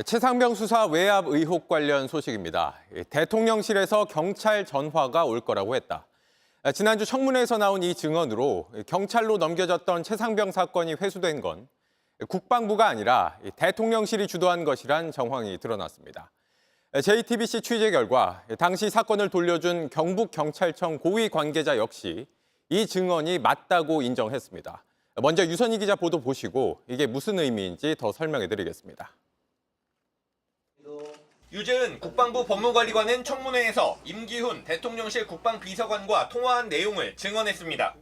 최상병 수사 외압 의혹 관련 소식입니다. 대통령실에서 경찰 전화가 올 거라고 했다. 지난주 청문회에서 나온 이 증언으로 경찰로 넘겨졌던 최상병 사건이 회수된 건 국방부가 아니라 대통령실이 주도한 것이란 정황이 드러났습니다. JTBC 취재 결과 당시 사건을 돌려준 경북경찰청 고위 관계자 역시 이 증언이 맞다고 인정했습니다. 먼저 유선희 기자 보도 보시고 이게 무슨 의미인지 더 설명해 드리겠습니다. 유재은 국방부 법무관리관은 청문회에서 임기훈 대통령실 국방비서관과 통화한 내용을 증언했습니다.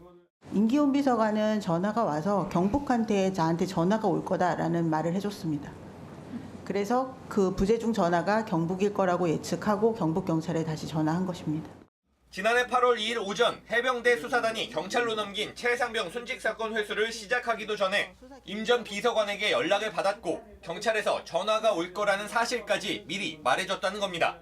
임기훈 비서관은 전화가 와서 경북한테 저한테 전화가 올 거다라는 말을 해줬습니다. 그래서 그 부재중 전화가 경북일 거라고 예측하고 경북경찰에 다시 전화한 것입니다. 지난해 8월 2일 오전 해병대 수사단이 경찰로 넘긴 최상병 순직 사건 회수를 시작하기도 전에 임 전 비서관에게 연락을 받았고 경찰에서 전화가 올 거라는 사실까지 미리 말해줬다는 겁니다.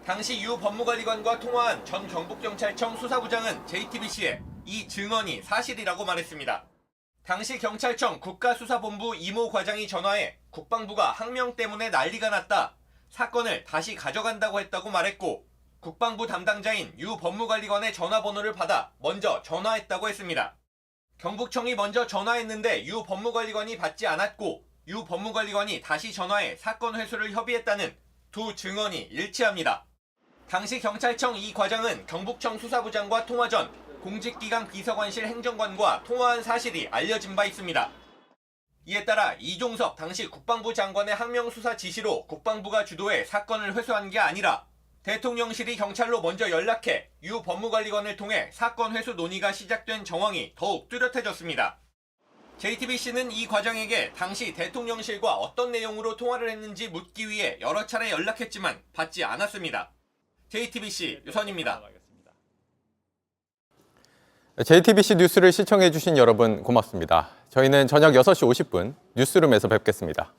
당시 유 법무관리관과 통화한 전 경북경찰청 수사부장은 JTBC에 이 증언이 사실이라고 말했습니다. 당시 경찰청 국가수사본부 이모 과장이 전화해 국방부가 항명 때문에 난리가 났다. 사건을 다시 가져간다고 했다고 말했고 국방부 담당자인 유 법무관리관의 전화번호를 받아 먼저 전화했다고 했습니다. 경북청이 먼저 전화했는데 유 법무관리관이 받지 않았고 유 법무관리관이 다시 전화해 사건 회수를 협의했다는 두 증언이 일치합니다. 당시 경찰청 이 과장은 경북청 수사부장과 통화 전 공직기강 비서관실 행정관과 통화한 사실이 알려진 바 있습니다. 이에 따라 이종섭 당시 국방부 장관의 항명수사 지시로 국방부가 주도해 사건을 회수한 게 아니라 대통령실이 경찰로 먼저 연락해 유 법무관리관을 통해 사건 회수 논의가 시작된 정황이 더욱 뚜렷해졌습니다. JTBC는 이 과장에게 당시 대통령실과 어떤 내용으로 통화를 했는지 묻기 위해 여러 차례 연락했지만 받지 않았습니다. JTBC 유선입니다. JTBC 뉴스를 시청해 주신 여러분 고맙습니다. 저희는 저녁 6시 50분 뉴스룸에서 뵙겠습니다.